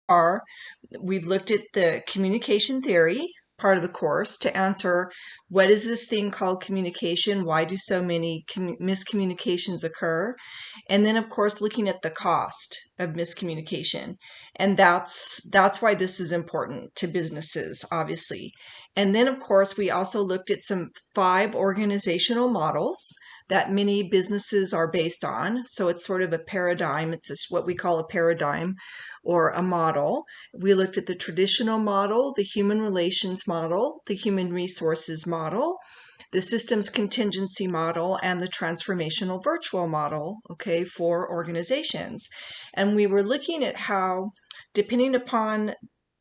far, we've looked at the communication theory part of the course to answer what is this thing called communication? Why do so many miscommunications occur? And then, of course, looking at the cost of miscommunication. And that's why this is important to businesses, obviously. And then, of course, we also looked at some 5 organizational models that many businesses are based on. So it's sort of a paradigm. It's just what we call a paradigm or a model. We looked at the traditional model, the human relations model, the human resources model, the systems contingency model, and the transformational virtual model, okay, for organizations. And we were looking at how, depending upon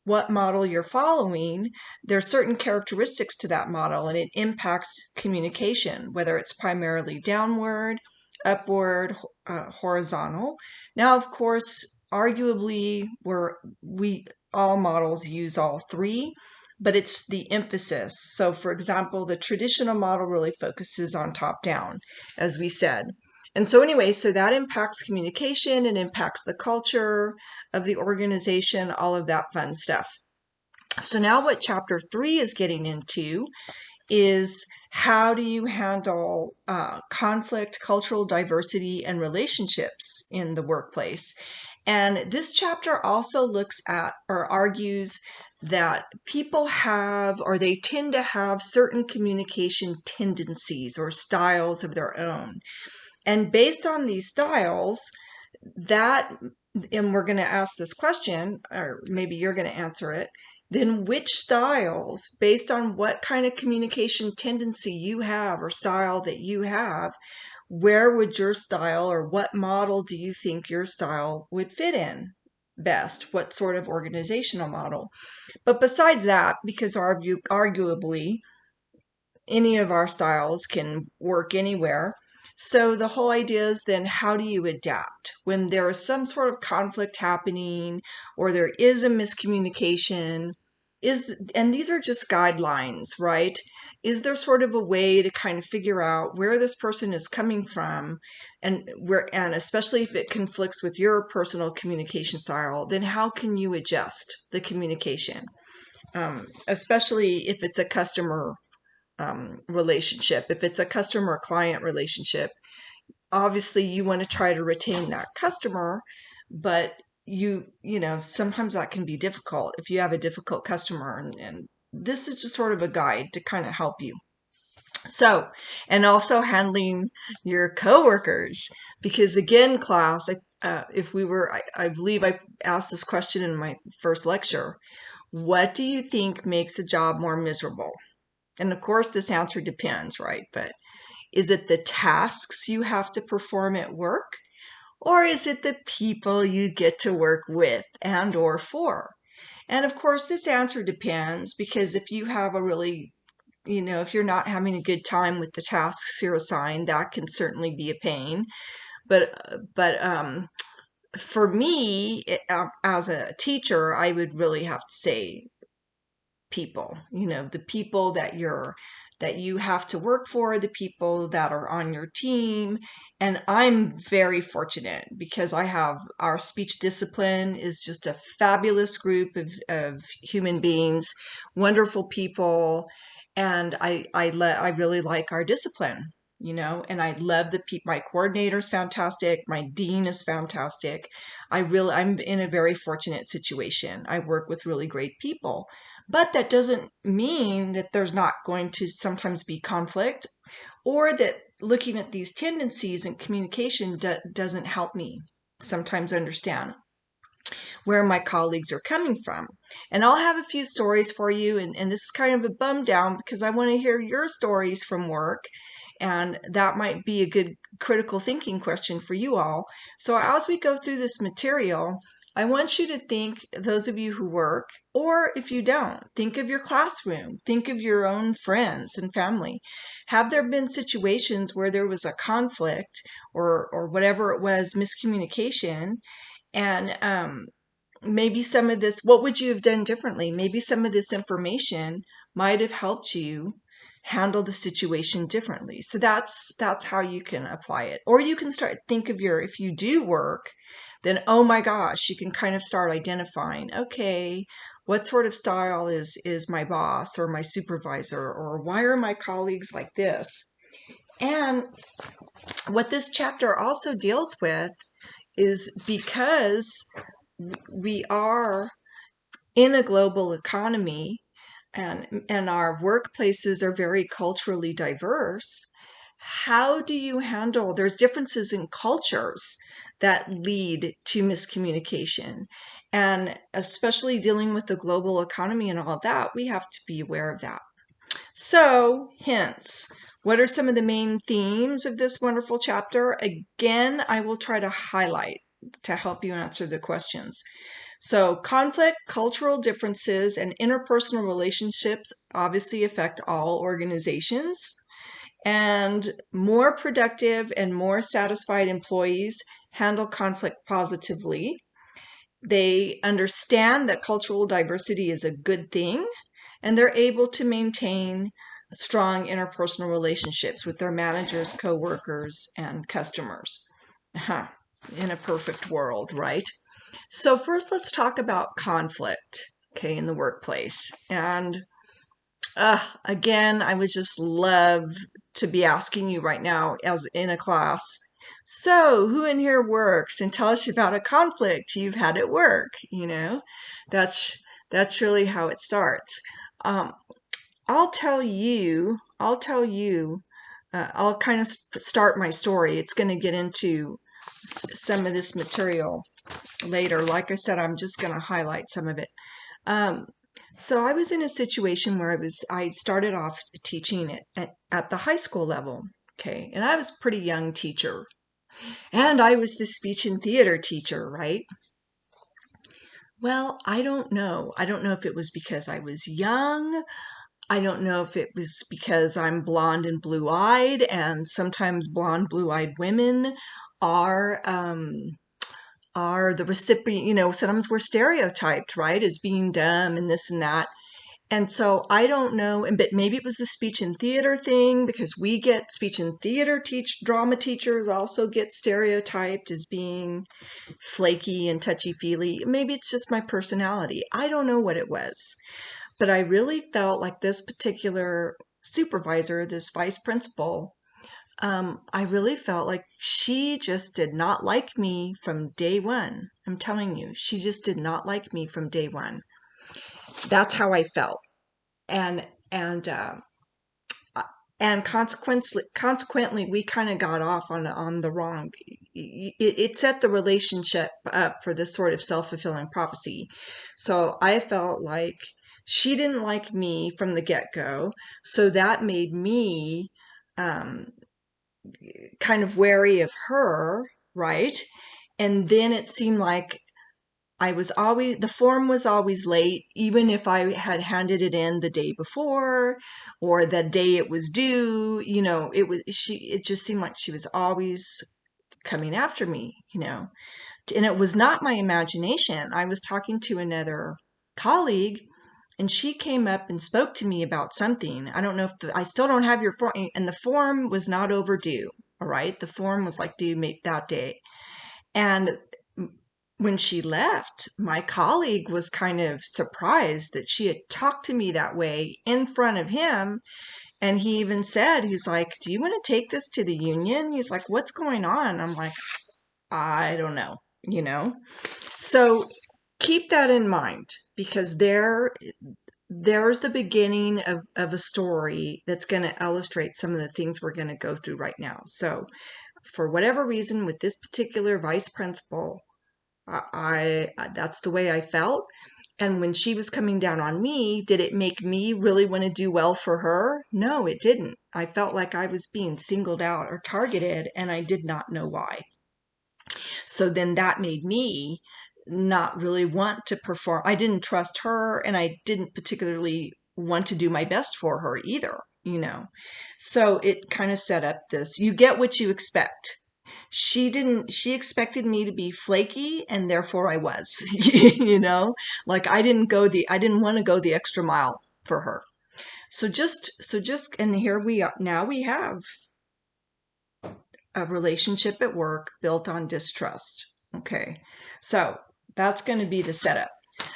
what model you're following, there are certain characteristics to that model, and it impacts communication, whether it's primarily downward, upward, horizontal. Now, of course, arguably, we all models use all 3, but it's the emphasis. So, for example, the traditional model really focuses on top down, as we said. And so anyway, so that impacts communication, and impacts the culture of the organization, all of that fun stuff. So now what chapter 3 is getting into is how do you handle conflict, cultural diversity, and relationships in the workplace. And this chapter also looks at or argues that people have, or they tend to have, certain communication tendencies or styles of their own. And based on these styles, that, and we're going to ask this question, or maybe you're going to answer it, then which styles, based on what kind of communication tendency you have or style that you have, where would your style, or what model do you think your style would fit in best? What sort of organizational model? But besides that, because arguably any of our styles can work anywhere. So the whole idea is then, how do you adapt when there is some sort of conflict happening, or there is a miscommunication? And these are just guidelines, right? Is there sort of a way to kind of figure out where this person is coming from, and especially if it conflicts with your personal communication style, then how can you adjust the communication? Especially if it's a customer relationship. If it's a customer-client relationship, obviously you want to try to retain that customer, but you know, sometimes that can be difficult if you have a difficult customer, and this is just sort of a guide to kind of help you. So, and also handling your coworkers, because again, class, I believe I asked this question in my first lecture. What do you think makes a job more miserable? And of course, this answer depends, right? But is it the tasks you have to perform at work? Or is it the people you get to work with and or for? And of course, this answer depends, because if you have a really, if you're not having a good time with the tasks you're assigned, that can certainly be a pain. But for me, as a teacher, I would really have to say people, the people that you have to work for, the people that are on your team. And I'm very fortunate because I have, our speech discipline is just a fabulous group of human beings, wonderful people. And I really like our discipline, and I love my coordinator's fantastic. My dean is fantastic. I'm in a very fortunate situation. I work with really great people. But that doesn't mean that there's not going to sometimes be conflict, or that looking at these tendencies in communication doesn't help me sometimes understand where my colleagues are coming from. And I'll have a few stories for you, and this is kind of a bum down because I want to hear your stories from work, and that might be a good critical thinking question for you all. So as we go through this material, I want you to think, those of you who work, or if you don't, think of your classroom, think of your own friends and family. Have there been situations where there was a conflict, or whatever it was, miscommunication, and maybe some of this, what would you have done differently? Maybe some of this information might have helped you handle the situation differently. So that's how you can apply it. Or you can think of if you do work, then oh my gosh, you can kind of start identifying, okay, what sort of style is my boss or my supervisor, or why are my colleagues like this? And what this chapter also deals with is because we are in a global economy and our workplaces are very culturally diverse, how do you handle, there's differences in cultures that lead to miscommunication. And especially dealing with the global economy and all of that, we have to be aware of that. So, hence, what are some of the main themes of this wonderful chapter? Again, I will try to highlight to help you answer the questions. So, conflict, cultural differences, and interpersonal relationships obviously affect all organizations. And more productive and more satisfied employees handle conflict positively. They understand that cultural diversity is a good thing, and they're able to maintain strong interpersonal relationships with their managers, coworkers, and customers. In a perfect world, right? So first, let's talk about conflict, okay, in the workplace. And again, I would just love to be asking you right now, as in a class, so who in here works, and tell us about a conflict you've had at work. That's that's really how it starts. Um, I'll tell you. I'll kind of start my story. It's going to get into some of this material later. Like I said, I'm just going to highlight some of it. Um, so I was in a situation where I started off teaching at the high school level. Okay. And I was a pretty young teacher. And I was the speech and theater teacher, right? Well, I don't know. I don't know if it was because I was young. I don't know if it was because I'm blonde and blue-eyed, and sometimes blonde, blue-eyed women are are the recipient, sometimes we're stereotyped, right, as being dumb and this and that. And so I don't know, but maybe it was a speech and theater thing, because we get speech and theater drama teachers also get stereotyped as being flaky and touchy-feely. Maybe it's just my personality. I don't know what it was. But I really felt like this particular supervisor, this vice principal, I really felt like she just did not like me from day one. I'm telling you, she just did not like me from day one. That's how I felt. And and uh, and consequently, we kind of got off on the wrong. It set the relationship up for this sort of self-fulfilling prophecy. So I felt like she didn't like me from the get-go, so that made me um, kind of wary of her, right? And then it seemed like the form was always late, even if I had handed it in the day before or the day it was due. It just seemed like she was always coming after me. And it was not my imagination. I was talking to another colleague, and she came up and spoke to me about something. I don't know if I still don't have your form, and the form was not overdue. All right. The form was like due that day. And when she left, my colleague was kind of surprised that she had talked to me that way in front of him. And he even said, he's like, do you want to take this to the union? He's like, what's going on? I'm like, I don't know. So keep that in mind, because there's the beginning of a story that's going to illustrate some of the things we're going to go through right now. So for whatever reason, with this particular vice principal, that's the way I felt. And when she was coming down on me, did it make me really want to do well for her? No, it didn't. I felt like I was being singled out or targeted, and I did not know why. So then that made me not really want to perform. I didn't trust her, and I didn't particularly want to do my best for her either. So it kind of set up this, you get what you expect. She expected me to be flaky, and therefore I was. Like I didn't want to go the extra mile for her. And here we are. Now we have a relationship at work built on distrust. Okay, so that's going to be the setup.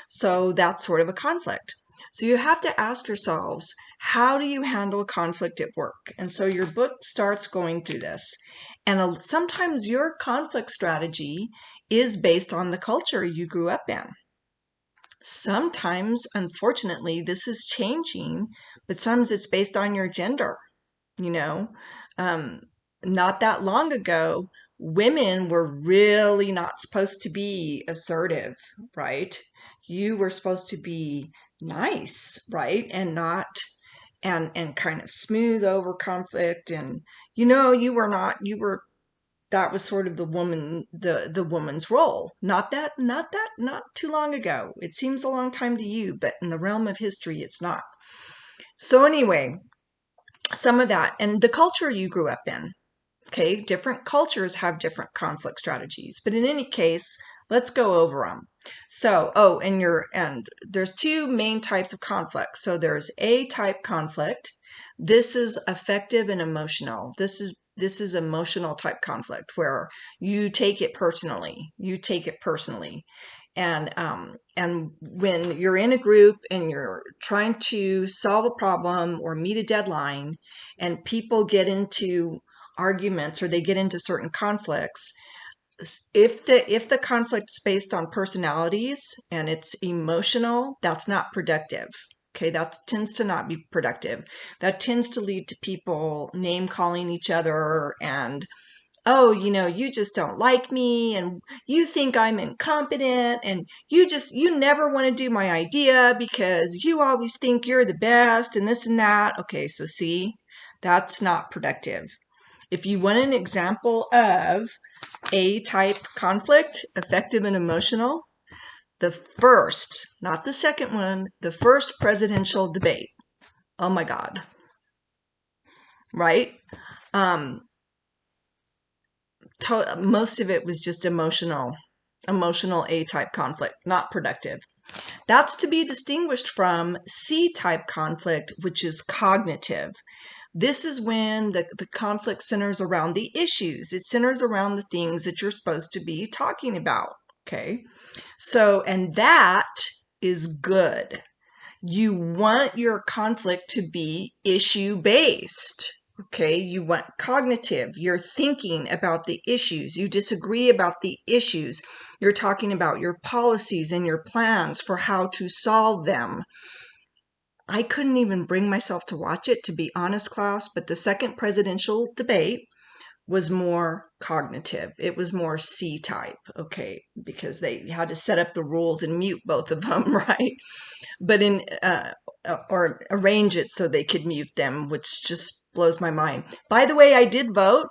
So that's sort of a conflict. So you have to ask yourselves, how do you handle conflict at work? And so your book starts going through this. And sometimes your conflict strategy is based on the culture you grew up in. Sometimes, unfortunately, this is changing, but sometimes it's based on your gender. You know, um, not that long ago, women were really not supposed to be assertive, right? You were supposed to be nice, right? And not and kind of smooth over conflict. And you were not, you were, that was sort of the woman's role. Not too long ago. It seems a long time to you, but in the realm of history, it's not. So anyway, some of that and the culture you grew up in. Okay, different cultures have different conflict strategies, but in any case, let's go over them. So, and there's two main types of conflict. So there's A type conflict. This is affective and emotional. This is emotional type conflict where you take it personally. You take it personally. And when you're in a group and you're trying to solve a problem or meet a deadline, and people get into arguments or they get into certain conflicts, if the conflict's based on personalities and it's emotional, that's not productive. Okay, that tends to not be productive. That tends to lead to people name calling each other and, oh, you just don't like me and you think I'm incompetent and you never want to do my idea because you always think you're the best and this and that. Okay, so see, that's not productive. If you want an example of A-type conflict, affective and emotional, the first, not the second one, the first presidential debate. Oh my God. Right? Um, most of it was just emotional A-type conflict, not productive. That's to be distinguished from C-type conflict, which is cognitive. This is when the conflict centers around the issues. It centers around the things that you're supposed to be talking about. Okay. So, and that is good. You want your conflict to be issue based. Okay. You want cognitive. You're thinking about the issues. You disagree about the issues. You're talking about your policies and your plans for how to solve them. I couldn't even bring myself to watch it, to be honest, Klaus, but the second presidential debate was more cognitive. It was more C-type, okay, because they had to set up the rules and mute both of them, right? But or arrange it so they could mute them, which just blows my mind. By the way, I did vote.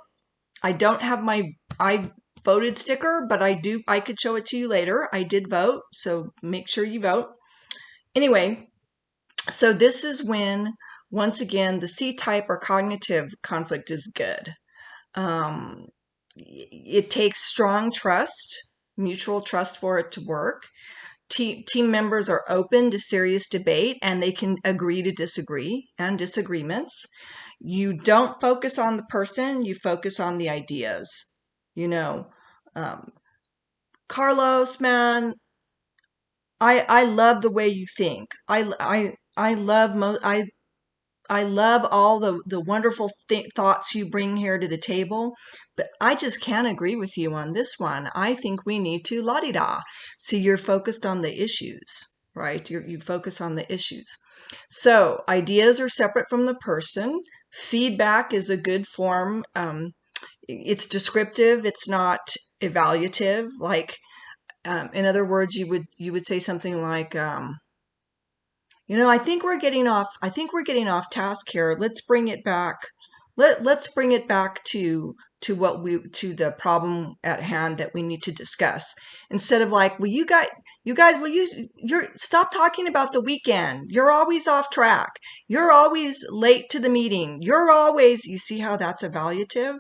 I don't have my I voted sticker, but I could show it to you later. I did vote, so make sure you vote. Anyway, so this is when, once again, the C-type or cognitive conflict is good. It takes strong trust, mutual trust for it to work. Team members are open to serious debate and they can agree to disagree and disagreements. You don't focus on the person, you focus on the ideas. Um, Carlos, man, I love the way you think. I love I love all the wonderful thoughts you bring here to the table, but I just can't agree with you on this one. I think we need to la-di-da. So you're focused on the issues, right? You focus on the issues. So ideas are separate from the person. Feedback is a good form. It's descriptive. It's not evaluative. Like, in other words, you would say something like, I think we're getting off task here. Let's bring it back. Let's bring it back to the problem at hand that we need to discuss. Instead of like, well, you guys, you're stop talking about the weekend. You're always off track. You're always late to the meeting. You see how that's evaluative?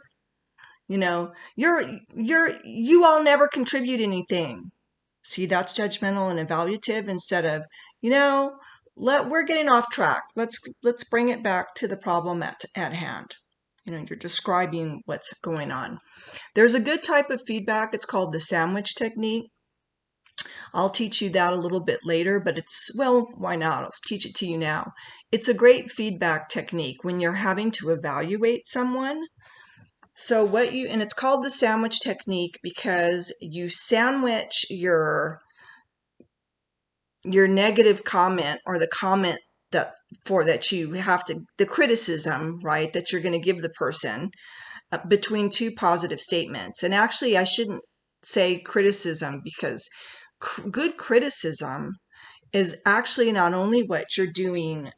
You all never contribute anything. See, that's judgmental and evaluative instead of, you know, we're getting off track. Let's bring it back to the problem at hand. you're describing what's going on. There's a good type of feedback. It's called the sandwich technique. I'll teach you that a little bit later, but well, why not? I'll teach it to you now. It's a great feedback technique when you're having to evaluate someone. So and it's called the sandwich technique because you sandwich your negative comment, or the comment that you have to, the criticism, right, that you're going to give the person, between two positive statements. And actually, I shouldn't say criticism, because good criticism is actually not only what you're doing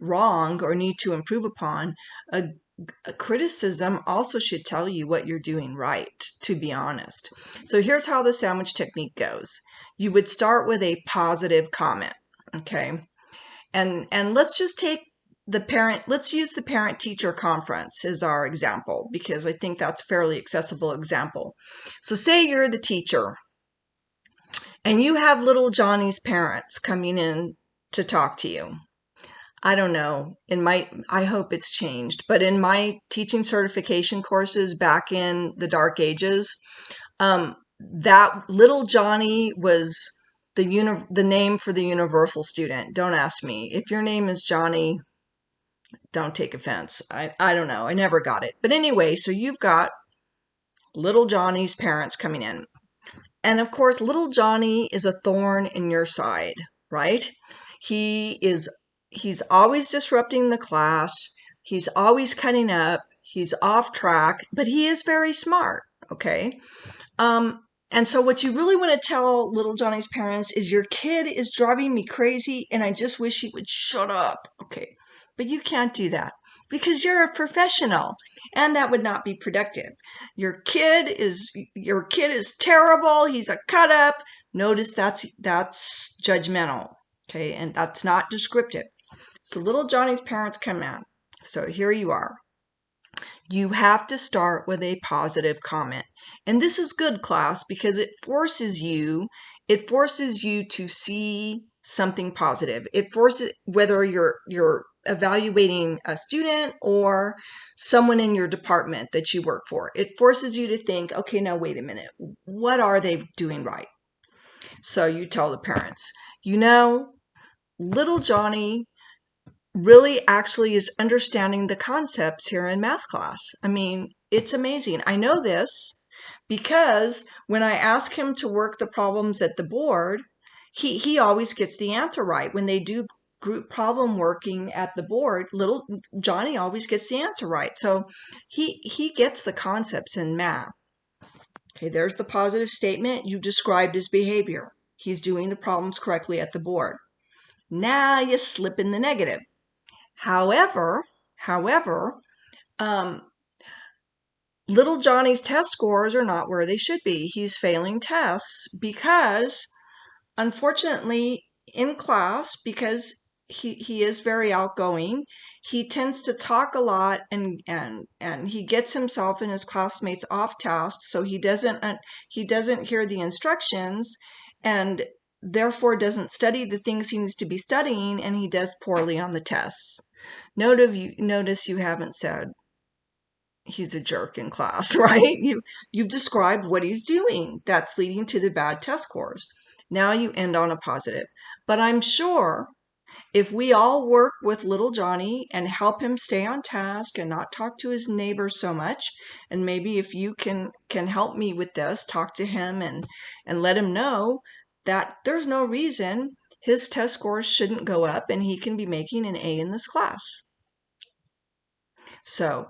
wrong or need to improve upon. A criticism also should tell you what you're doing right, to be honest. So here's how the sandwich technique goes. You would start with a positive comment, okay? And let's just take let's use the parent-teacher conference as our example, because I think that's a fairly accessible example. So say you're the teacher, and you have little Johnny's parents coming in to talk to you. I don't know, I hope it's changed, but in my teaching certification courses back in the dark ages, that little Johnny was the name for the universal student. Don't ask me. If your name is Johnny, don't take offense. I don't know. I never got it. But anyway, so you've got little Johnny's parents coming in. And of course, little Johnny is a thorn in your side, right? He's always disrupting the class. He's always cutting up. He's off track, but he is very smart, okay? And so what you really want to tell little Johnny's parents is, your kid is driving me crazy and I just wish he would shut up, okay? But you can't do that because you're a professional, and that would not be productive. Your kid is terrible. He's a cut up. Notice that's judgmental, okay? And that's not descriptive. So little Johnny's parents come in. So here you are. You have to start with a positive comment. And this is good, class, because it forces you to see something positive. It forces, whether you're evaluating a student or someone in your department that you work for, it forces you to think, okay, now wait a minute, what are they doing right? So you tell the parents, little Johnny really actually is understanding the concepts here in math class. I mean, it's amazing. I know this because when I ask him to work the problems at the board, he always gets the answer right. When they do group problem working at the board, little Johnny always gets the answer right. So he gets the concepts in math. Okay, there's the positive statement. You described his behavior. He's doing the problems correctly at the board. Now you slip in the negative. However, little Johnny's test scores are not where they should be. He's failing tests because, unfortunately, in class, because he is very outgoing, he tends to talk a lot, and he gets himself and his classmates off task, so he doesn't hear the instructions, and therefore doesn't study the things he needs to be studying, and he does poorly on the tests. Notice you haven't said he's a jerk in class, right? You've described what he's doing that's leading to the bad test scores. Now you end on a positive. But I'm sure if we all work with little Johnny and help him stay on task and not talk to his neighbors so much, and maybe if you can help me with this, talk to him and let him know that there's no reason his test scores shouldn't go up and he can be making an A in this class. So,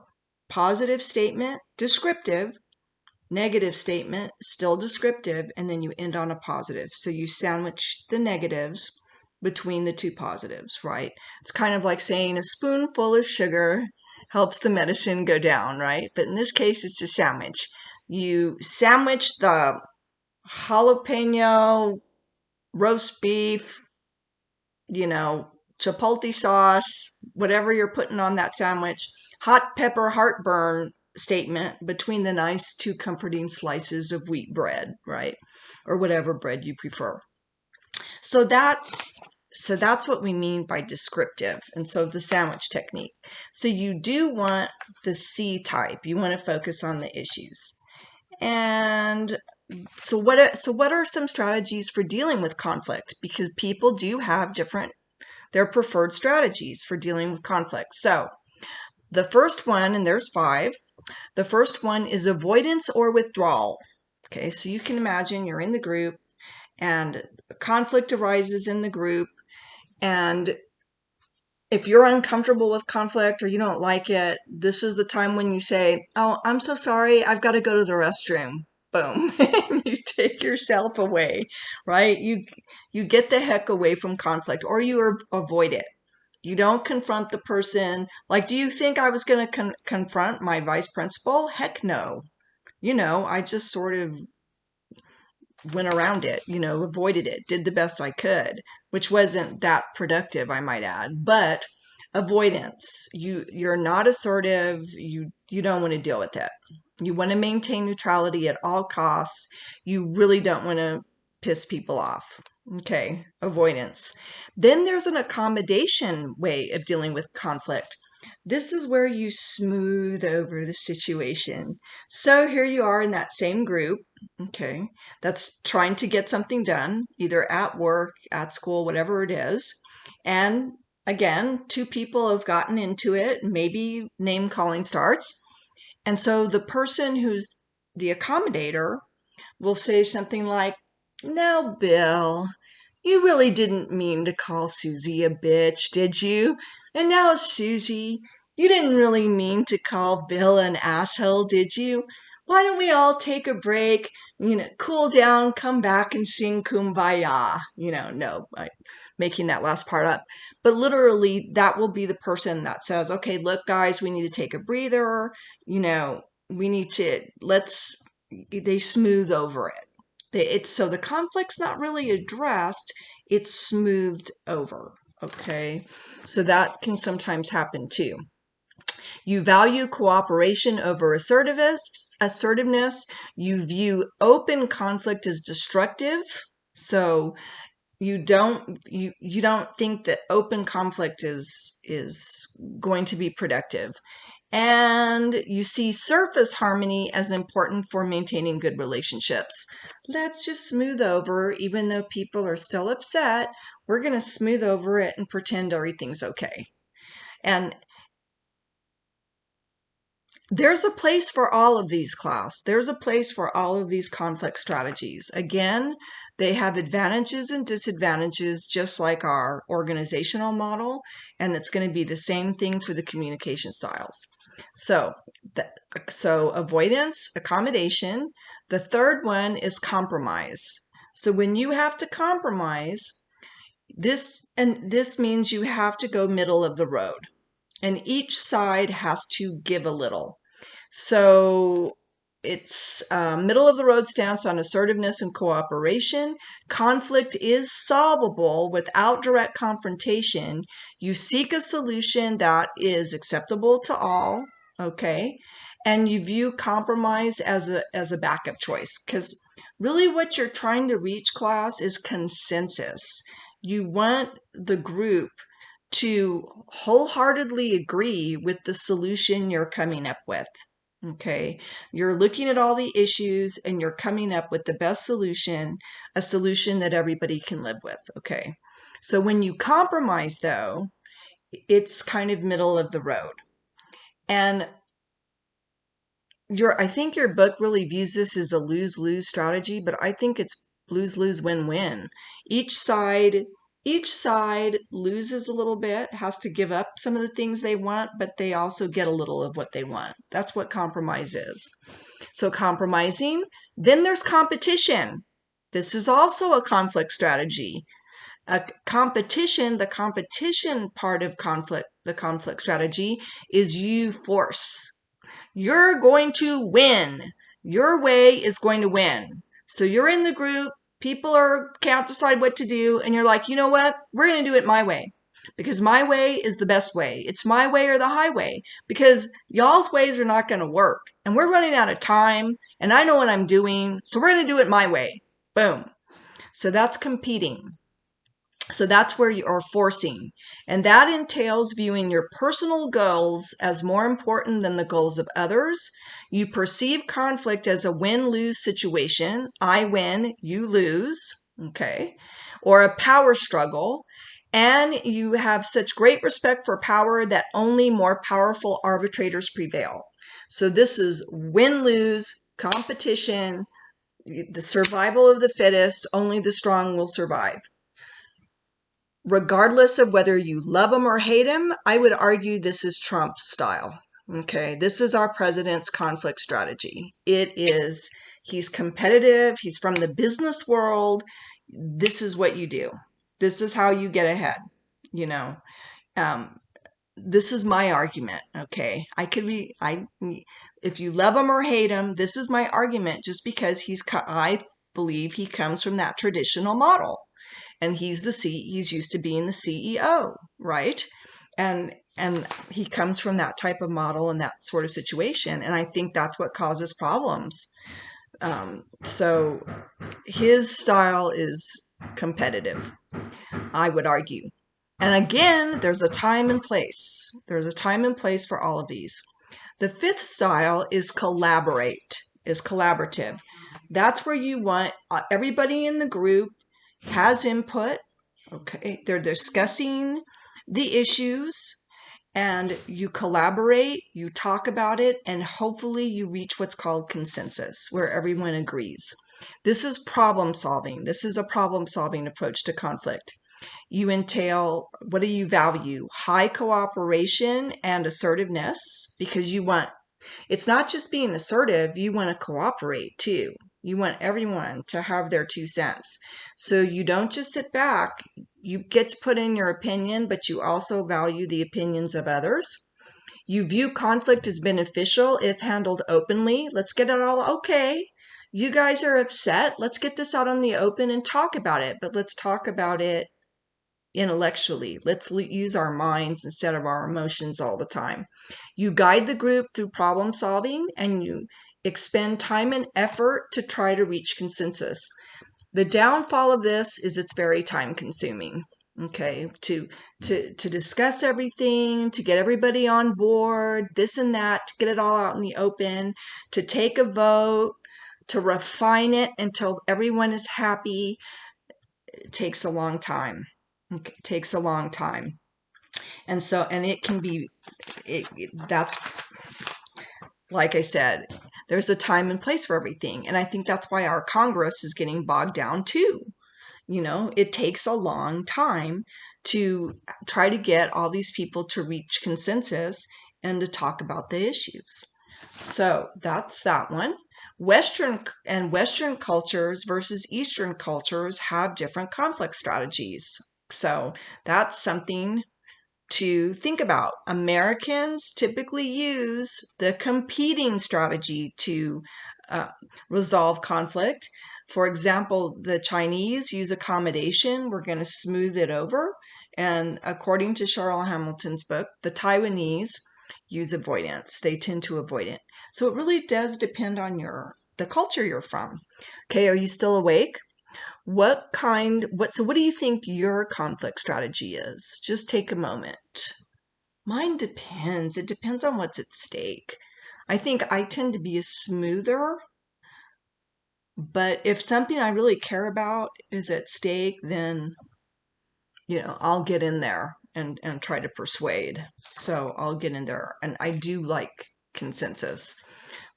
positive statement, descriptive. Negative statement, still descriptive, and then you end on a positive. So you sandwich the negatives between the two positives, right? It's kind of like saying a spoonful of sugar helps the medicine go down, right? But in this case, it's a sandwich. You sandwich the jalapeno roast beef, chipotle sauce, whatever you're putting on that sandwich, hot pepper heartburn statement between the nice two comforting slices of wheat bread, right? Or whatever bread you prefer. So that's So that's what we mean by descriptive. And so the sandwich technique. So you do want the C type. You want to focus on the issues. And so what are some strategies for dealing with conflict? Because people do have their preferred strategies for dealing with conflict. So the first one, and there's 5, the first one is avoidance or withdrawal. Okay, so you can imagine you're in the group and conflict arises in the group, and if you're uncomfortable with conflict or you don't like it, this is the time when you say, "Oh, I'm so sorry, I've got to go to the restroom." Boom. You take yourself away, right? You get the heck away from conflict, or you avoid it. You don't confront the person. Like, do you think I was going to confront my vice principal? Heck no. I just sort of went around it, avoided it, did the best I could, which wasn't that productive, I might add. But avoidance, you're not assertive, you don't want to deal with it. You want to maintain neutrality at all costs. You really don't want to piss people off. Okay, avoidance. Then there's an accommodation way of dealing with conflict. This is where you smooth over the situation. So here you are in that same group, okay, that's trying to get something done, either at work, at school, whatever it is. And again, 2 people have gotten into it, maybe name calling starts. And so the person who's the accommodator will say something like, "Now, Bill, you really didn't mean to call Susie a bitch, did you? And now, Susie, you didn't really mean to call Bill an asshole, did you? Why don't we all take a break, cool down, come back and sing Kumbaya?" No, I'm making that last part up. But literally, that will be the person that says, "Okay, look, guys, we need to take a breather. We need to, they smooth over it. So the conflict's not really addressed, it's smoothed over. Okay, so that can sometimes happen too. You value cooperation over assertiveness. You view open conflict as destructive. So you don't think that open conflict is going to be productive. And you see surface harmony as important for maintaining good relationships. Let's just smooth over, even though people are still upset, we're going to smooth over it and pretend everything's okay. And there's a place for all of these, class. There's a place for all of these conflict strategies. Again, they have advantages and disadvantages, just like our organizational model, and it's going to be the same thing for the communication styles. So avoidance, accommodation. The third one is compromise. So when you have to compromise, this means you have to go middle of the road, and each side has to give a little. So it's middle of the road stance on assertiveness and cooperation. Conflict is solvable without direct confrontation. You seek a solution that is acceptable to all, okay? And you view compromise as a backup choice, because really what you're trying to reach, class, is consensus. You want the group to wholeheartedly agree with the solution you're coming up with. Okay, you're looking at all the issues and you're coming up with the best solution, a solution that everybody can live with. Okay, so when you compromise, though, it's kind of middle of the road. And I think your book really views this as a lose-lose strategy, but I think it's lose-lose win-win. Each side loses a little bit, has to give up some of the things they want, but they also get a little of what they want. That's what compromise is. So compromising. Then there's competition. This is also a conflict strategy. The competition part of the conflict strategy is you force. You're going to win. Your way is going to win. So you're in the group, people can't decide what to do, and you're like, you know what? We're going to do it my way, because my way is the best way. It's my way or the highway, because y'all's ways are not going to work, and we're running out of time, and I know what I'm doing, so we're going to do it my way. Boom. So that's competing. So that's where you are forcing. And that entails viewing your personal goals as more important than the goals of others. You perceive conflict as a win-lose situation. I win, you lose, okay? Or a power struggle. And you have such great respect for power that only more powerful arbitrators prevail. So this is win-lose competition, the survival of the fittest, only the strong will survive. Regardless of whether you love him or hate him, I would argue this is Trump's style. Okay, this is our president's conflict strategy. He's competitive, he's from the business world. This is what you do. This is how you get ahead, you know. Um, this is my argument, okay? If you love him or hate him, this is my argument just because I believe he comes from that traditional model. And he's used to being the CEO, right? And he comes from that type of model and that sort of situation, and I think that's what causes problems. So his style is competitive, I would argue. And again, there's a time and place. There's a time and place for all of these. The fifth style is collaborative. That's where you want everybody in the group has input. Okay, they're discussing the issues and you collaborate, you talk about it, and hopefully you reach what's called consensus, where everyone agrees. This is problem solving. This is a problem solving approach to conflict. You entail, what do you value? High cooperation and assertiveness, because it's not just being assertive, you want to cooperate too. You want everyone to have their 2 cents. So you don't just sit back. You get to put in your opinion, but you also value the opinions of others. You view conflict as beneficial if handled openly. Let's get it all okay. You guys are upset. Let's get this out on the open and talk about it. But let's talk about it intellectually. Let's use our minds instead of our emotions all the time. You guide the group through problem solving and you expend time and effort to try to reach consensus. The downfall of this is it's very time consuming. Okay, to discuss everything, to get everybody on board, this and that, to get it all out in the open, to take a vote, to refine it until everyone is happy. It takes a long time. It takes a long time. And it can be, that's, like I said, there's a time and place for everything. And I think that's why our Congress is getting bogged down too. It takes a long time to try to get all these people to reach consensus and to talk about the issues. So that's that one. Western cultures versus Eastern cultures have different conflict strategies. So that's something to think about. Americans typically use the competing strategy to resolve conflict. For example, the Chinese use accommodation. We're going to smooth it over. And according to Charlotte Hamilton's book, the Taiwanese use avoidance. They tend to avoid it. So it really does depend on the culture you're from. Okay, are you still awake? What do you think your conflict strategy is? Just take a moment. Mine depends. It depends on what's at stake. I think I tend to be a smoother, but if something I really care about is at stake, then, I'll get in there and try to persuade. So I'll get in there. And I do like consensus.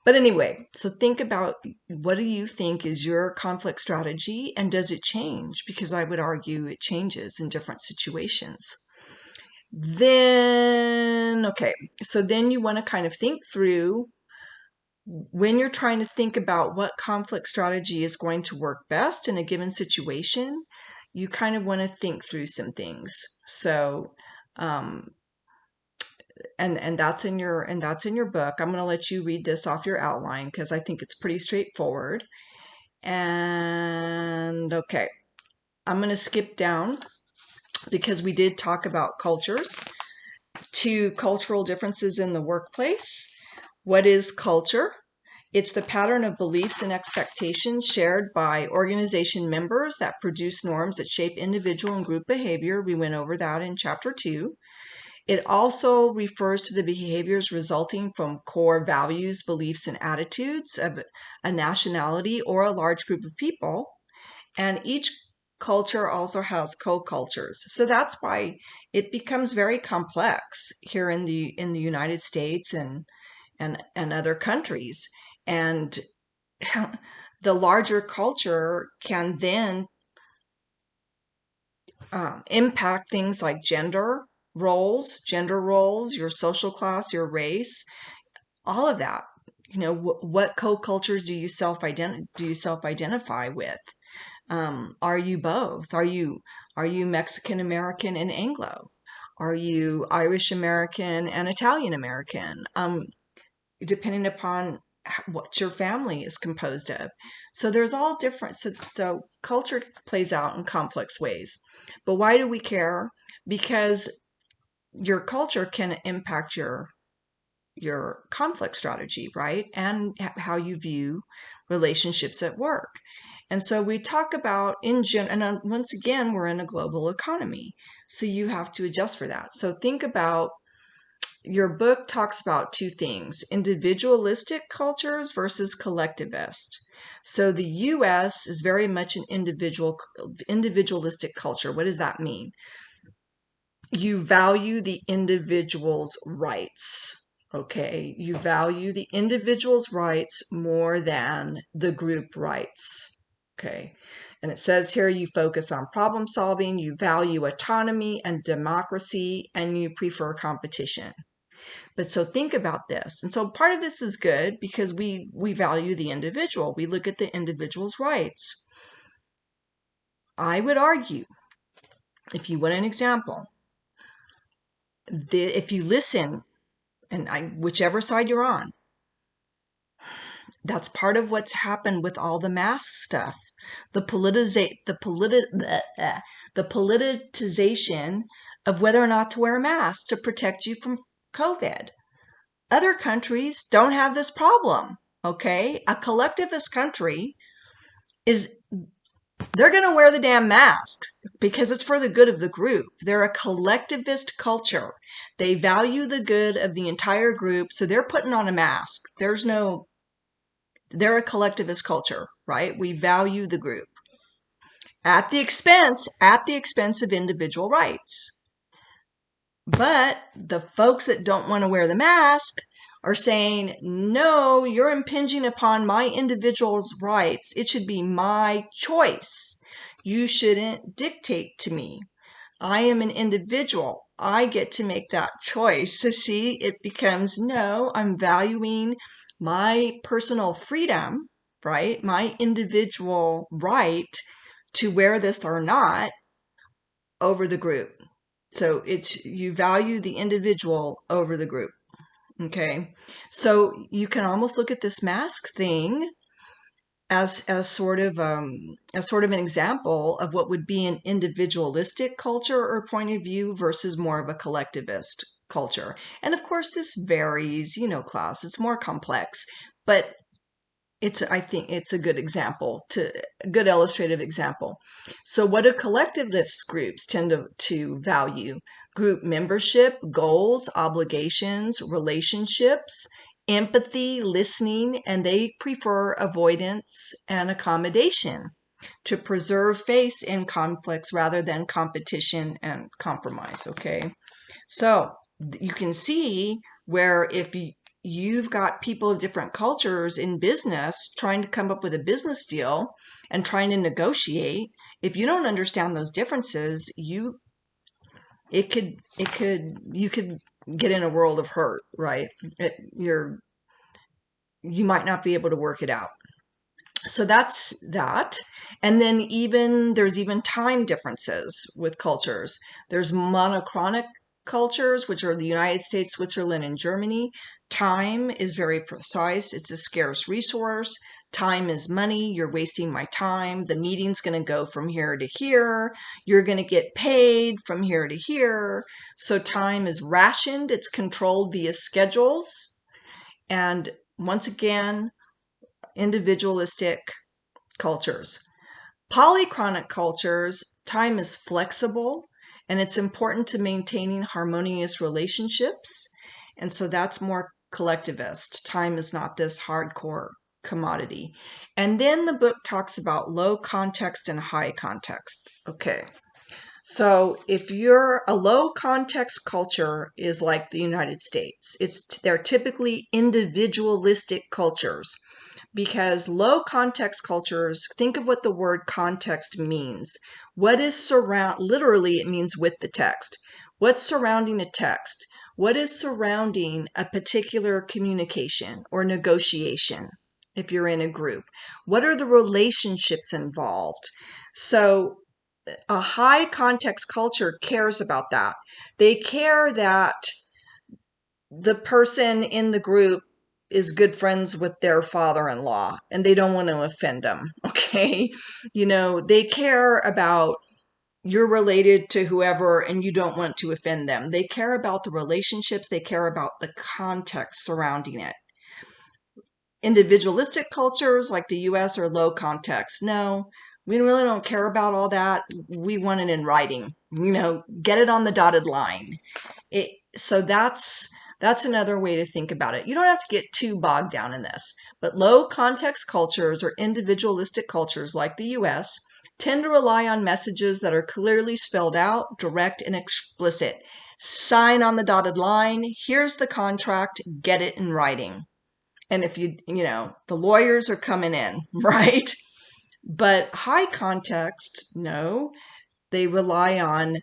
But anyway, so think about, what do you think is your conflict strategy, and does it change? Because I would argue it changes in different situations. Then, okay, so then you want to kind of think through, when you're trying to think about what conflict strategy is going to work best in a given situation, you kind of want to think through some things. So, and that's in your book. I'm going to let you read this off your outline because I think it's pretty straightforward. And okay, I'm going to skip down because we did talk about cultures, to cultural differences in the workplace. What is culture? It's the pattern of beliefs and expectations shared by organization members that produce norms that shape individual and group behavior. We went over that in chapter 2. It also refers to the behaviors resulting from core values, beliefs, and attitudes of a nationality or a large group of people. And each culture also has co-cultures. So that's why it becomes very complex here in the United States and other countries. And the larger culture can then impact things like gender roles, your social class, your race, all of that. You know, what co-cultures do you self-identify with? Are you both? Are you Mexican American and Anglo? Are you Irish American and Italian American? Depending upon what your family is composed of. So there's all different. So culture plays out in complex ways. But why do we care? Because your culture can impact your conflict strategy, right? And how you view relationships at work. And so we talk about and once again, we're in a global economy. So you have to adjust for that. So think about, your book talks about two things: individualistic cultures versus collectivist. So the US is very much an individualistic culture. What does that mean? You value the individual's rights. Okay, you value the individual's rights more than the group rights. Okay, and it says here you focus on problem solving, you value autonomy and democracy, and you prefer competition. But so think about this. And so part of this is good because we value the individual. We look at the individual's rights. I would argue, if you want an example, if you listen, and whichever side you're on, that's part of what's happened with all the mask stuff. The politicization of whether or not to wear a mask to protect you from COVID. Other countries don't have this problem, okay? A collectivist country they're going to wear the damn mask because it's for the good of the group. They're a collectivist culture. They value the good of the entire group, so they're putting on a mask. They're a collectivist culture, right? We value the group at the expense of individual rights. But the folks that don't want to wear the mask are saying, no, you're impinging upon my individual's rights. It should be my choice. You shouldn't dictate to me. I am an individual. I get to make that choice. So see, it becomes, no, I'm valuing my personal freedom, right? My individual right to wear this or not over the group. So you value the individual over the group. Okay. So you can almost look at this mask thing as sort of an example of what would be an individualistic culture or point of view versus more of a collectivist culture. And of course this varies, class, it's more complex, but I think it's a good example, a good illustrative example. So what do collectivist groups tend to value? Group membership, goals, obligations, relationships, empathy, listening, and they prefer avoidance and accommodation to preserve face in conflicts rather than competition and compromise, okay? So you can see where if you've got people of different cultures in business trying to come up with a business deal and trying to negotiate, if you don't understand those differences, you could get in a world of hurt, right? You might not be able to work it out. So that's that. And then there's even time differences with cultures. There's monochronic cultures, which are the United States, Switzerland, and Germany. Time is very precise. It's a scarce resource. Time is money. You're wasting my time. The meeting's going to go from here to here. You're going to get paid from here to here. So time is rationed. It's controlled via schedules. And once again, individualistic cultures. Polychronic cultures, time is flexible and it's important to maintaining harmonious relationships. And so that's more collectivist. Time is not this hardcore commodity. And then the book talks about low context and high context. Okay. So if you're a low context culture is like the United States, they're typically individualistic cultures because low context cultures, think of what the word context means. What is literally it means with the text. What's surrounding a text? What is surrounding a particular communication or negotiation if you're in a group? What are the relationships involved? So a high context culture cares about that. They care that the person in the group is good friends with their father-in-law and they don't want to offend them. Okay. They care about you're related to whoever and you don't want to offend them. They care about the relationships. They care about the context surrounding it. Individualistic cultures like the US are low context. No, we really don't care about all that. We want it in writing, get it on the dotted line. So that's another way to think about it. You don't have to get too bogged down in this, but low context cultures or individualistic cultures like the US tend to rely on messages that are clearly spelled out, direct and explicit. Sign on the dotted line. Here's the contract. Get it in writing. And if the lawyers are coming in, right? But high context, no, they rely on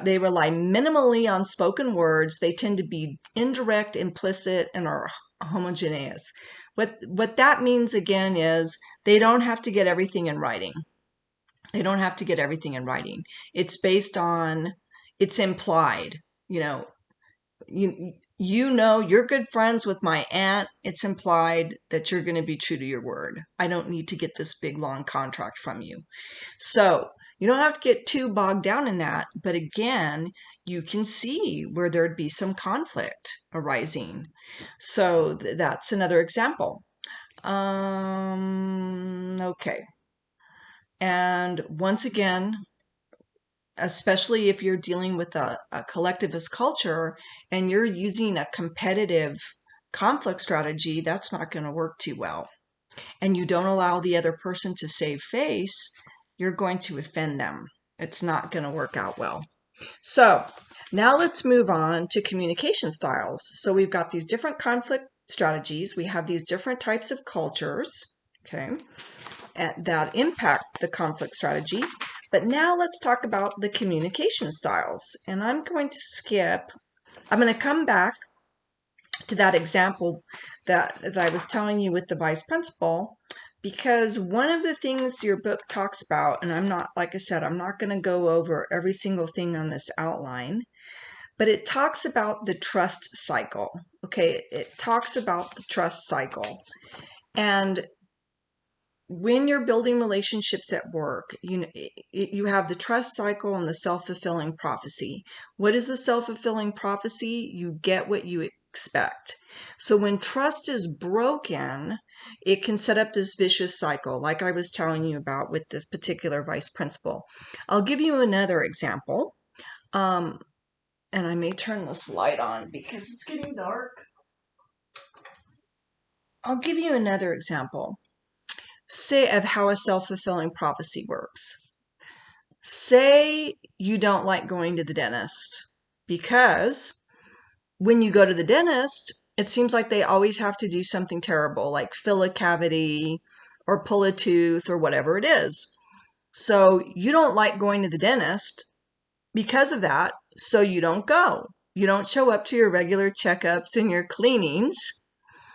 they rely minimally on spoken words. They tend to be indirect, implicit, and are homogeneous. What that means again is they don't have to get everything in writing. They don't have to get everything in writing. It's based on, it's implied. You're good friends with my aunt. It's implied that you're going to be true to your word. I don't need to get this big long contract from you. So you don't have to get too bogged down in that. But again, you can see where there'd be some conflict arising. So that's another example. Okay. And once again, especially if you're dealing with a collectivist culture and you're using a competitive conflict strategy, that's not going to work too well. And you don't allow the other person to save face, you're going to offend them. It's not going to work out well. So now let's move on to communication styles. So we've got these different conflict strategies. We have these different types of cultures, okay, that impact the conflict strategy. But now let's talk about the communication styles. And I'm going to come back to that example that I was telling you with the vice principal, because one of the things your book talks about, and I'm not going to go over every single thing on this outline, but it talks about the trust cycle. Okay, it talks about the trust cycle. And when you're building relationships at work, you have the trust cycle and the self-fulfilling prophecy. What is the self-fulfilling prophecy? You get what you expect. So when trust is broken, it can set up this vicious cycle, like I was telling you about with this particular vice principal. I'll give you another example. And I may turn this light on because it's getting dark. I'll give you another example. Say of how a self-fulfilling prophecy works. Say you don't like going to the dentist because when you go to the dentist, it seems like they always have to do something terrible, like fill a cavity or pull a tooth or whatever it is. So you don't like going to the dentist because of that, so you don't go. You don't show up to your regular checkups and your cleanings.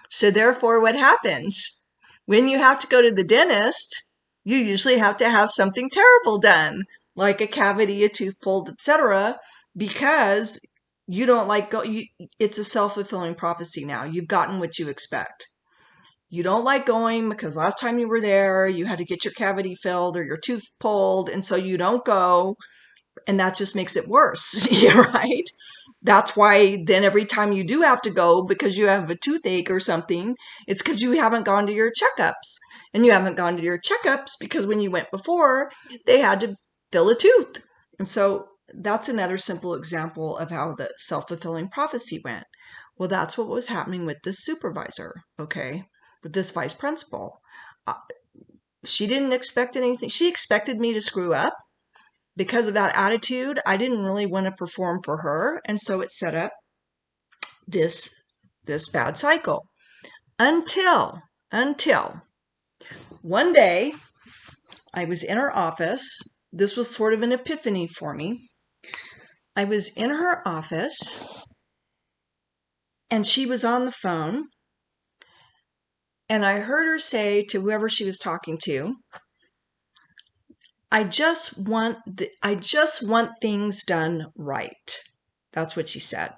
So therefore, what happens? When you have to go to the dentist, you usually have to have something terrible done, like a cavity, a tooth pulled, etc., because you don't like it's a self-fulfilling prophecy now. You've gotten what you expect. You don't like going because last time you were there, you had to get your cavity filled or your tooth pulled, and so you don't go. And that just makes it worse, right? That's why then every time you do have to go because you have a toothache or something, it's because you haven't gone to your checkups. And you haven't gone to your checkups because when you went before, they had to fill a tooth. And so that's another simple example of how the self-fulfilling prophecy went. Well, that's what was happening with this supervisor, okay, with this vice principal. Uh, she didn't expect anything. She expected me to screw up. Because of that attitude, I didn't really want to perform for her. And so it set up this bad cycle until one day I was in her office. This was sort of an epiphany for me. I was in her office and she was on the phone, and I heard her say to whoever she was talking to, I just want things done right. That's what she said.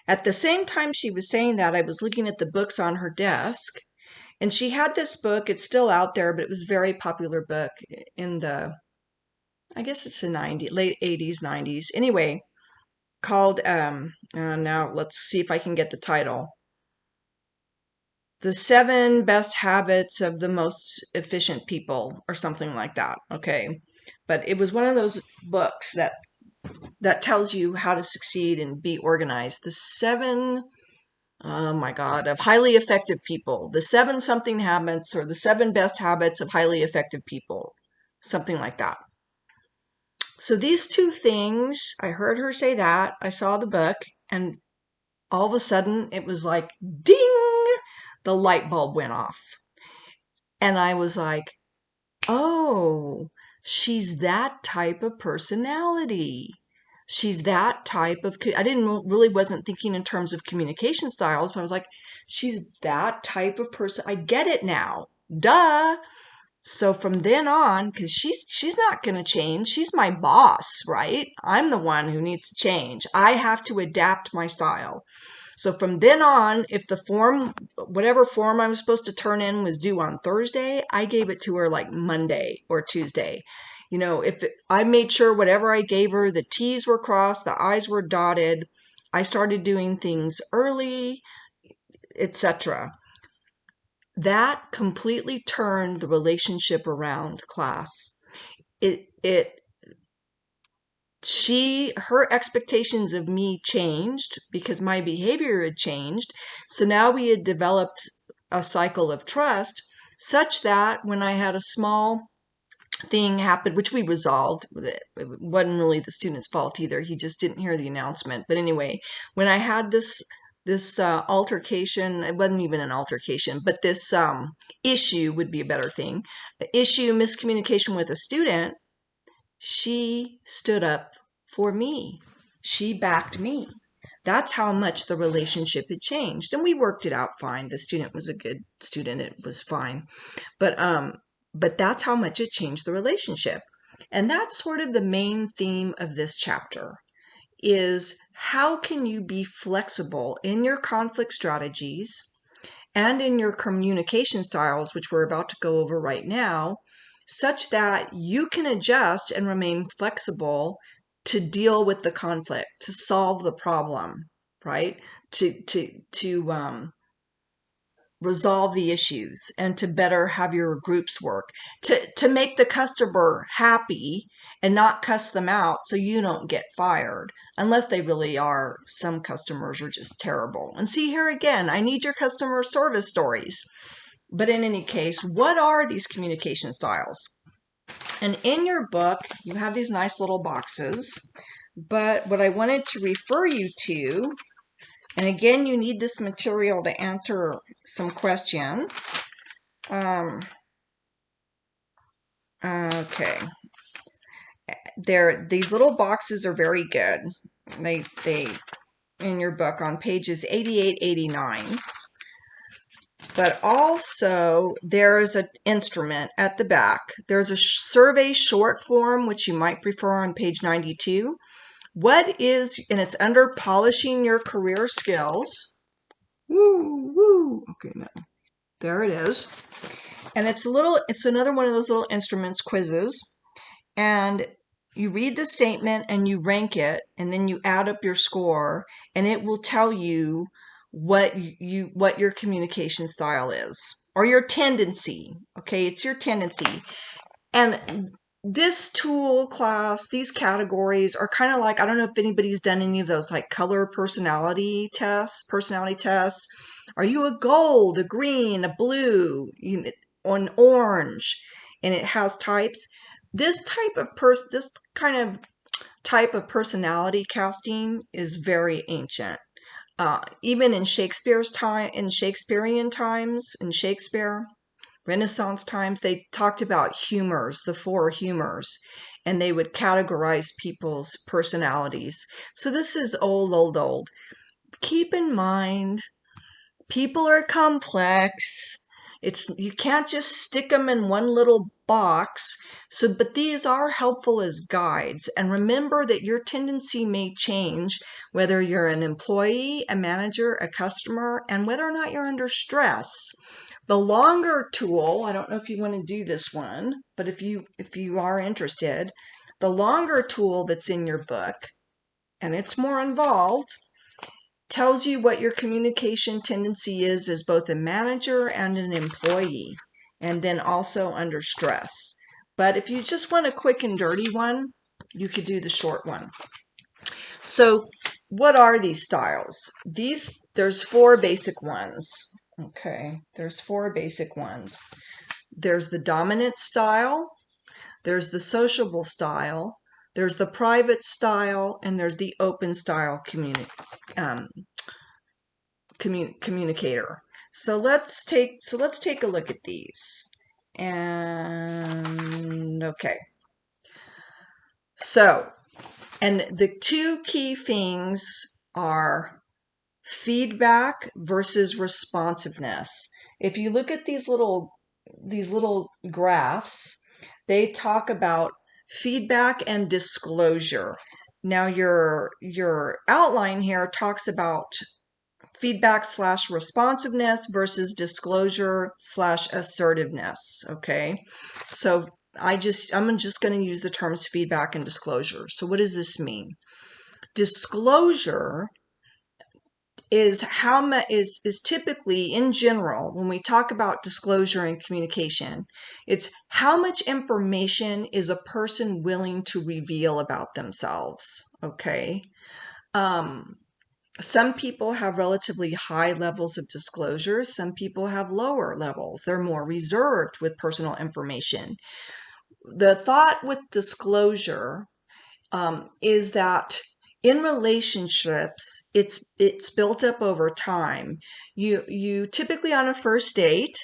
At the same time she was saying that, I was looking at the books on her desk, and she had this book. It's still out there, but it was a very popular book in the, I guess it's the late 80s, 90s. Anyway, called, now let's see if I can get the title. The 7 Best Habits of the Most Efficient People, or something like that. Okay. But it was one of those books that tells you how to succeed and be organized. The 7, oh my God, of highly effective people. The 7 something habits, or the 7 best habits of highly effective people. Something like that. So these two things, I heard her say that, I saw the book, and all of a sudden it was like, ding, the light bulb went off. And I was like, oh, she's that type of personality. She's that type of, I wasn't thinking in terms of communication styles, but I was like, she's that type of person. I get it now. Duh. So from then on, because she's not going to change. She's my boss, right? I'm the one who needs to change. I have to adapt my style. So from then on, if the form, whatever form I was supposed to turn in was due on Thursday, I gave it to her like Monday or Tuesday. I made sure whatever I gave her, the T's were crossed, the I's were dotted. I started doing things early, etc. That completely turned the relationship around, class. Her expectations of me changed because my behavior had changed. So now we had developed a cycle of trust such that when I had a small thing happen, which we resolved, it wasn't really the student's fault either. He just didn't hear the announcement. But anyway, when I had this altercation, it wasn't even an altercation, but this issue would be a better thing. Issue, miscommunication with a student, she stood up for me. She backed me. That's how much the relationship had changed. And we worked it out fine. The student was a good student. It was fine. But that's how much it changed the relationship. And that's sort of the main theme of this chapter, is how can you be flexible in your conflict strategies and in your communication styles, which we're about to go over right now, such that you can adjust and remain flexible to deal with the conflict, to solve the problem, right? To resolve the issues, and to better have your groups work, to make the customer happy and not cuss them out so you don't get fired, unless they really are. Some customers are just terrible. And see, here again, I need your customer service stories. But in any case, what are these communication styles? And in your book, you have these nice little boxes. But what I wanted to refer you to, and again, you need this material to answer some questions. Okay. These little boxes are very good. They in your book on pages 88, 89. But also there's an instrument at the back. There's a survey short form, which you might prefer, on page 92. And it's under polishing your career skills. Woo, woo. Okay, no. There it is. And it's another one of those little instruments quizzes. And you read the statement and you rank it, and then you add up your score, and it will tell you what your communication style is, or your tendency. Okay, it's your tendency. And this tool class, these categories are kind of like, I don't know if anybody's done any of those like color personality tests. Are you a gold, a green, a blue, an orange? And it has types. This kind of type of personality casting is very ancient. Even in Shakespearean times, in Shakespeare, Renaissance times, they talked about humors, the four humors, and they would categorize people's personalities. So this is old. Keep in mind, people are complex. You can't just stick them in one little box. So, but these are helpful as guides. And remember that your tendency may change whether you're an employee, a manager, a customer, and whether or not you're under stress. The longer tool, I don't know if you want to do this one, but if you are interested, the longer tool that's in your book, and it's more involved, tells you what your communication tendency is as both a manager and an employee, and then also under stress. But if you just want a quick and dirty one, you could do the short one. So what are these styles? There's four basic ones. Okay, there's four basic ones. There's the dominant style, there's the sociable style, there's the private style, and there's the open style communicator. So let's take a look at these. And okay. So, and the two key things are feedback versus responsiveness. If you look at these little graphs, they talk about feedback and disclosure. Now your outline here talks about feedback / responsiveness versus disclosure / assertiveness. Okay, so I'm just going to use the terms feedback and disclosure. So what does this mean? Disclosure is typically, in general, when we talk about disclosure and communication, it's how much information is a person willing to reveal about themselves. Okay. Some people have relatively high levels of disclosure. Some people have lower levels. They're more reserved with personal information. The thought with disclosure is that in relationships, it's built up over time. You typically, on a first date,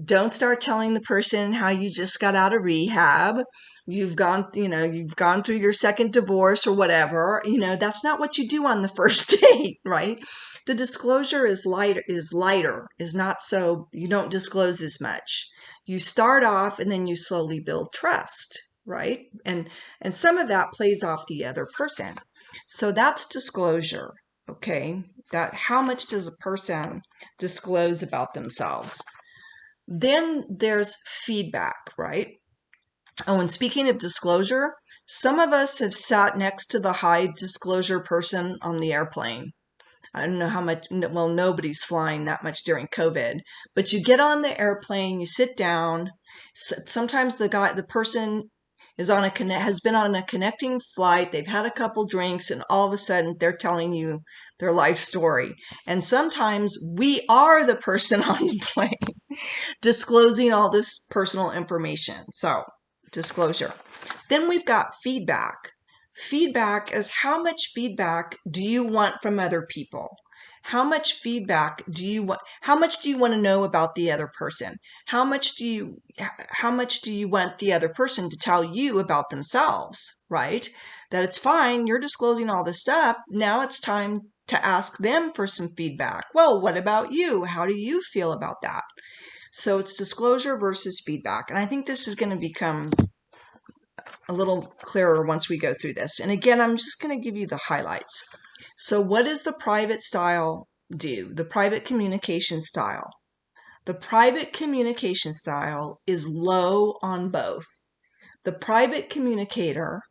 don't start telling the person how you just got out of rehab. You've gone through your second divorce or whatever. That's not what you do on the first date, right? The disclosure is not so, you don't disclose as much. You start off and then you slowly build trust, right? And some of that plays off the other person. So that's disclosure, okay? That how much does a person disclose about themselves? Then there's feedback, right? Oh, and speaking of disclosure, some of us have sat next to the high disclosure person on the airplane. I don't know how much, well, nobody's flying that much during COVID, but you get on the airplane, you sit down. Sometimes the person has been on a connecting flight. They've had a couple drinks, and all of a sudden they're telling you their life story. And sometimes we are the person on the plane disclosing all this personal information. So, disclosure. Then we've got feedback. Feedback is how much feedback do you want from other people? How much feedback do you want? How much do you want to know about the other person? How much do you want the other person to tell you about themselves, right? That it's fine, you're disclosing all this stuff. Now it's time to ask them for some feedback. Well, what about you? How do you feel about that? So it's disclosure versus feedback. And I think this is going to become a little clearer once we go through this. And again, I'm just going to give you the highlights. So what does the private style do? The private communication style. The private communication style is low on both The private communicator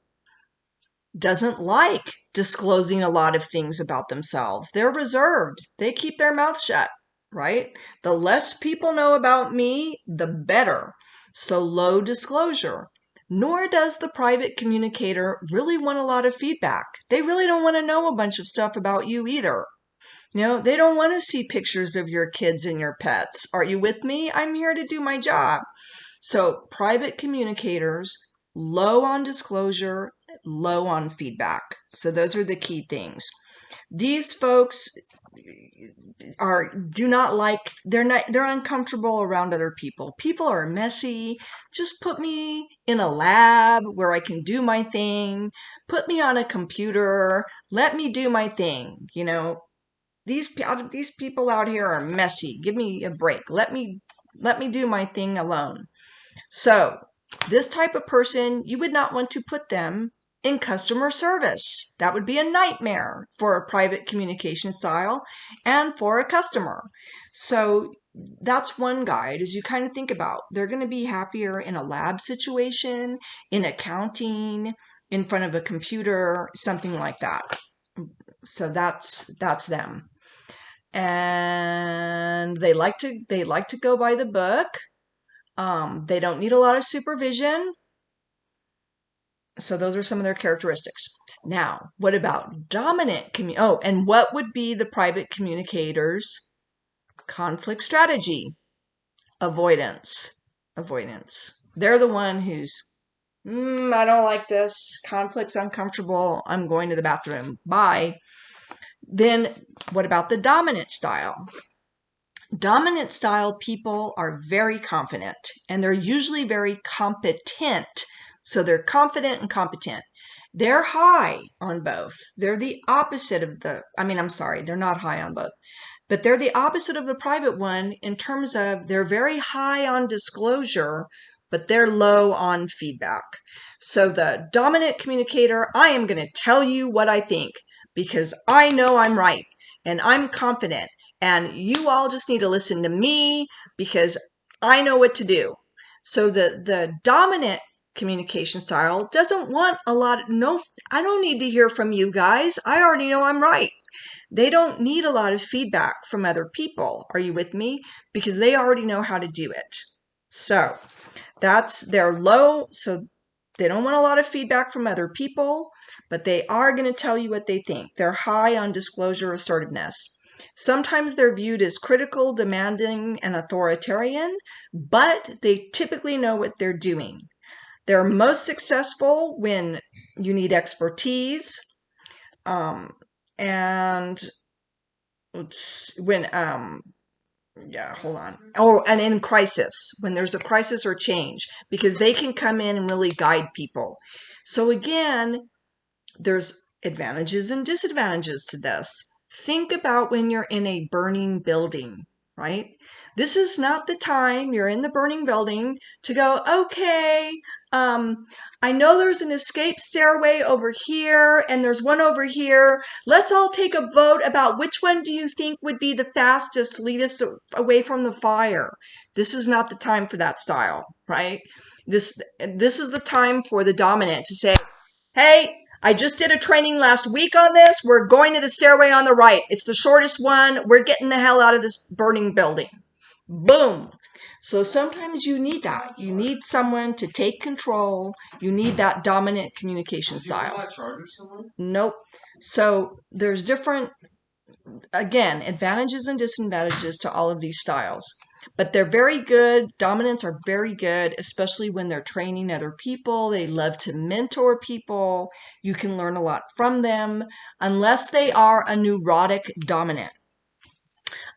doesn't like disclosing a lot of things about themselves. They're reserved. They keep their mouth shut, right? The less people know about me, the better. So low disclosure. Nor does the private communicator really want a lot of feedback. They really don't want to know a bunch of stuff about you either. They don't want to see pictures of your kids and your pets. Are you with me? I'm here to do my job. So private communicators, low on disclosure, low on feedback. So those are the key things. These folks they're uncomfortable around other people. People are messy. Just put me in a lab where I can do my thing. Put me on a computer. Let me do my thing. These people out here are messy. Give me a break. Let me do my thing alone. So this type of person, you would not want to put them in customer service. That would be a nightmare for a private communication style and for a customer. So that's one guide as you kind of think about. They're going to be happier in a lab situation, in accounting, in front of a computer, something like that. So that's them. And they like to go by the book. They don't need a lot of supervision. So those are some of their characteristics. Now, what about dominant and what would be the private communicator's conflict strategy? Avoidance. They're the one who's, I don't like this. Conflict's uncomfortable. I'm going to the bathroom. Bye. Then what about the dominant style? Dominant style people are very confident and they're usually very competent. So they're confident and competent. They're high on both. They're the opposite of they're not high on both, but they're the opposite of the private one in terms of they're very high on disclosure, but they're low on feedback. So the dominant communicator, I am going to tell you what I think because I know I'm right and I'm confident. And you all just need to listen to me because I know what to do. So the dominant communication style doesn't want I don't need to hear from you guys. I already know I'm right. They don't need a lot of feedback from other people. Are you with me? Because they already know how to do it. So they're low. So they don't want a lot of feedback from other people, but they are going to tell you what they think. They're high on disclosure assertiveness. Sometimes they're viewed as critical, demanding, and authoritarian, but they typically know what they're doing. They're most successful when you need expertise, and in crisis, when there's a crisis or change, because they can come in and really guide people. So again, there's advantages and disadvantages to this. Think about when you're in a burning building, right? This is not the time you're in the burning building to go, okay, I know there's an escape stairway over here and there's one over here. Let's all take a vote about which one do you think would be the fastest to lead us away from the fire. This is not the time for that style, right? This is the time for the dominant to say, hey, I just did a training last week on this. We're going to the stairway on the right. It's the shortest one. We're getting the hell out of this burning building. Boom. So sometimes you need that. You need someone to take control. You need that dominant communication style. Nope. So there's different, again, advantages and disadvantages to all of these styles. But they're very good. Dominants are very good, especially when they're training other people. They love to mentor people. You can learn a lot from them, unless they are a neurotic dominant.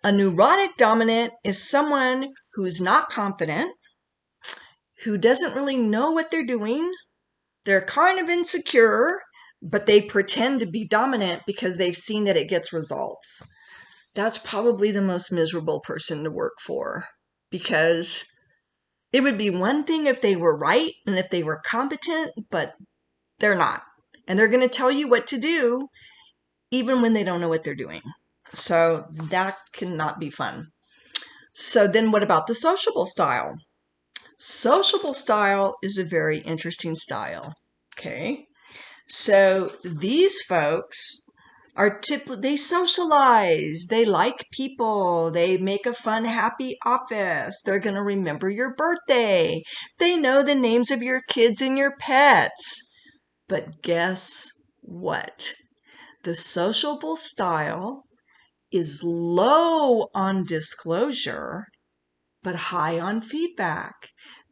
A neurotic dominant is someone who's not confident, who doesn't really know what they're doing. They're kind of insecure, but they pretend to be dominant because they've seen that it gets results. That's probably the most miserable person to work for, because it would be one thing if they were right and if they were competent, but they're not. And they're going to tell you what to do even when they don't know what they're doing. So that cannot be fun. So then what about the sociable style? Sociable style is a very interesting style. Okay. So these folks they socialize, they like people, they make a fun, happy office, they're going to remember your birthday, they know the names of your kids and your pets. But guess what? The sociable style is low on disclosure, but high on feedback.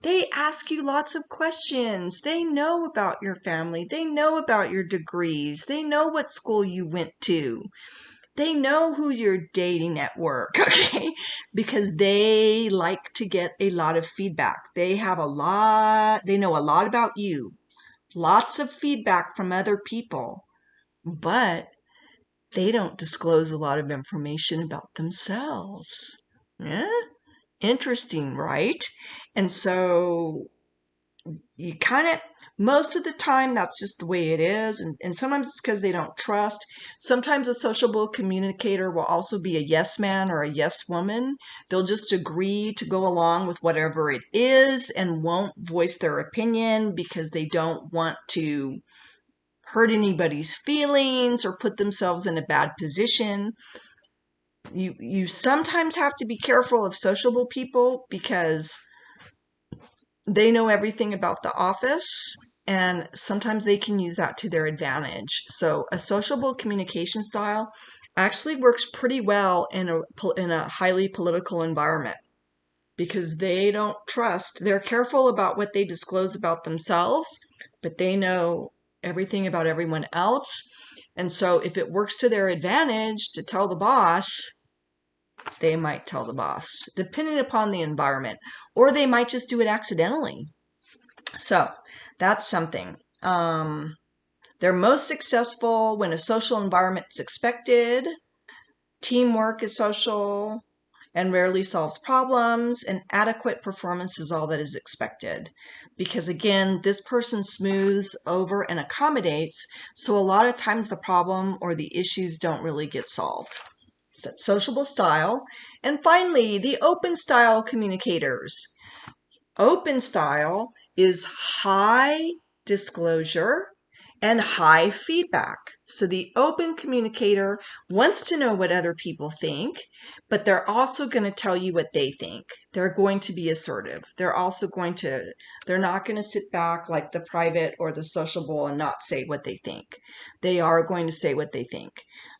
They ask you lots of questions. They know about your family. They know about your degrees. They know what school you went to. They know who you're dating at work, okay? Because they like to get a lot of feedback. They know a lot about you. Lots of feedback from other people, but they don't disclose a lot of information about themselves. Yeah? Interesting, right? And so you kind of, most of the time, that's just the way it is. And sometimes it's because they don't trust. Sometimes a sociable communicator will also be a yes man or a yes woman. They'll just agree to go along with whatever it is and won't voice their opinion because they don't want to hurt anybody's feelings or put themselves in a bad position. You sometimes have to be careful of sociable people because they know everything about the office and sometimes they can use that to their advantage. So a sociable communication style actually works pretty well in a highly political environment because they don't trust. They're careful about what they disclose about themselves, but they know everything about everyone else. And so if it works to their advantage to tell the boss, they might tell the boss, depending upon the environment, or they might just do it accidentally. So that's something. They're most successful when a social environment is expected, teamwork is social and rarely solves problems, and adequate performance is all that is expected. Because again, this person smooths over and accommodates, so a lot of times the problem or the issues don't really get solved. So that's sociable style. And finally, the open style communicators. Open style is high disclosure and high feedback. So the open communicator wants to know what other people think, but they're also going to tell you what they think. They're going to be assertive. They're not going to sit back like the private or the sociable and not say what they think. They are going to say what they think,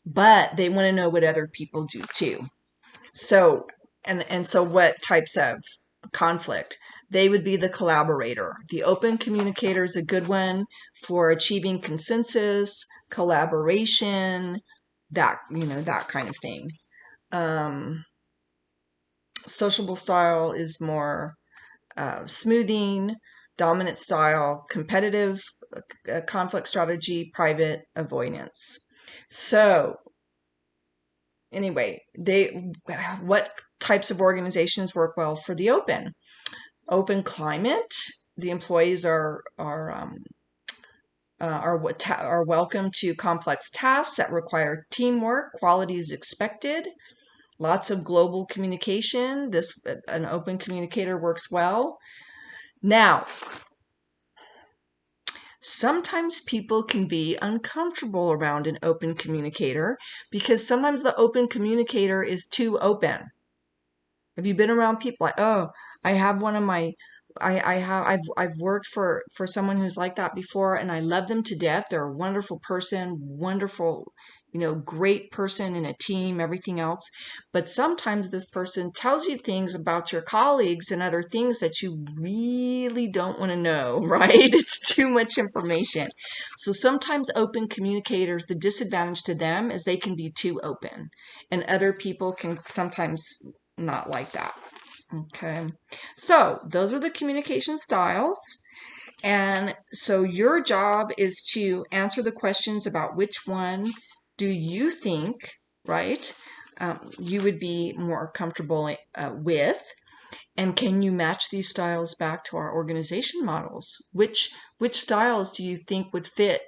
but they want to know what other people do too. So, and so what types of conflict? They would be the collaborator. The open communicator is a good one for achieving consensus, collaboration, that kind of thing. Sociable style is more smoothing, dominant style, competitive conflict strategy, private avoidance. So anyway, what types of organizations work well for the open climate? The employees are welcome to complex tasks that require teamwork. Quality is expected. Lots of global communication. An open communicator works well. Now, sometimes people can be uncomfortable around an open communicator because sometimes the open communicator is too open. Have you been around people like, oh, I have one of my I've worked for someone who's like that before and I love them to death. They're a wonderful person, wonderful, great person in a team, everything else. But sometimes this person tells you things about your colleagues and other things that you really don't want to know, right? It's too much information. So sometimes open communicators, the disadvantage to them is they can be too open and other people can sometimes not like that. Okay, so those are the communication styles. And so your job is to answer the questions about which one do you think, right, you would be more comfortable with. And can you match these styles back to our organization models? Which styles do you think would fit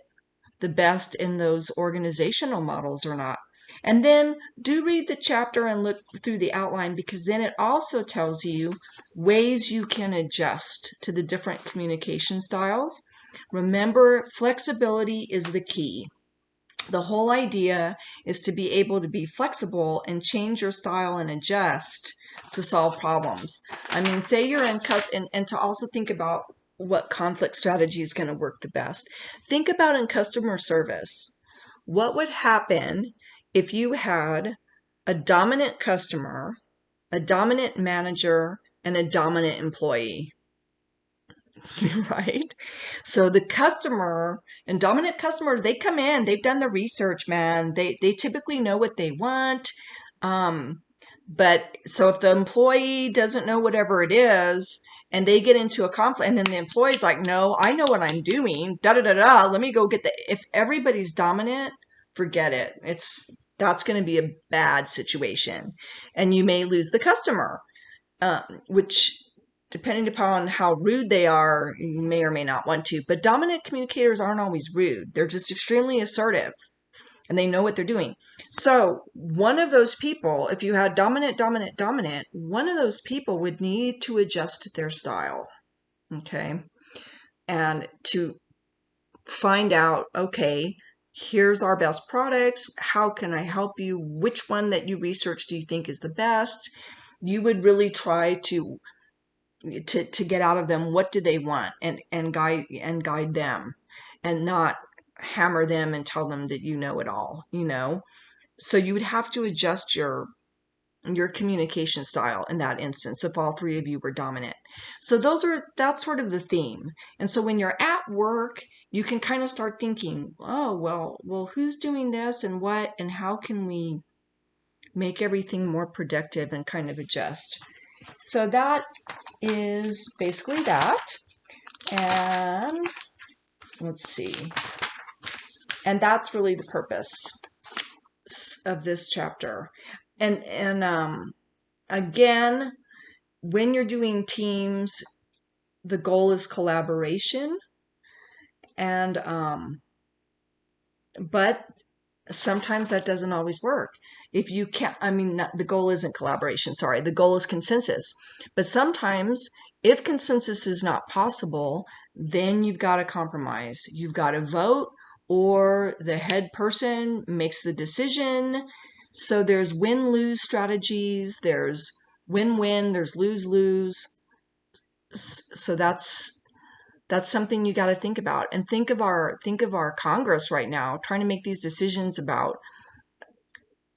the best in those organizational models or not? And then do read the chapter and look through the outline, because then it also tells you ways you can adjust to the different communication styles. Remember, flexibility is the key. The whole idea is to be able to be flexible and change your style and adjust to solve problems. I mean, say you're in and to also think about what conflict strategy is going to work the best. Think about in customer service. What would happen if you had a dominant customer, a dominant manager, and a dominant employee? Right? So the customer and dominant customers, they come in, they've done the research, man. They typically know what they want. But so if the employee doesn't know whatever it is and they get into a conflict, and then the employee's like, no, I know what I'm doing, da da da da, let me go get the, if everybody's dominant, forget it. That's going to be a bad situation, and you may lose the customer, which, depending upon how rude they are, you may or may not want to. But dominant communicators aren't always rude. They're just extremely assertive, and they know what they're doing. So one of those people, if you had dominant, one of those people would need to adjust their style, okay? And to find out, okay, here's our best products. How can I help you? Which one that you research do you think is the best? You would really try to get out of them what do they want, and guide them, and not hammer them and tell them that you know it all, So you would have to adjust your communication style in that instance if all three of you were dominant. So that's sort of the theme. And so when you're at work, you can kind of start thinking, oh, well, who's doing this and what, and how can we make everything more productive, and kind of adjust. So that is basically that. And let's see. And that's really the purpose of this chapter. And again, when you're doing teams, the goal is collaboration. And but sometimes that doesn't always work. If you can't, the goal isn't collaboration, sorry, the goal is consensus. But sometimes if consensus is not possible, then you've got to compromise. You've got to vote, or the head person makes the decision. So there's win-lose strategies, there's win-win, there's lose-lose. So that's something you got to think about. And think of our Congress right now trying to make these decisions about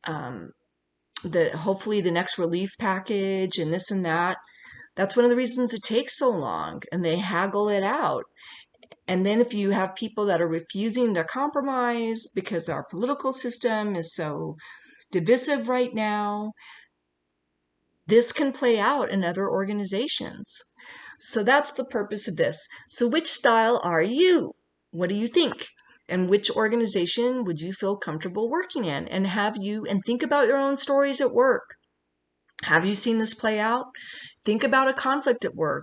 hopefully the next relief package and this and that. That's one of the reasons it takes so long, and they haggle it out. And then if you have people that are refusing to compromise because our political system is so divisive right now, this can play out in other organizations. So that's the purpose of this. So which style are you? What do you think? And which organization would you feel comfortable working in? And think about your own stories at work. Have you seen this play out? Think about a conflict at work.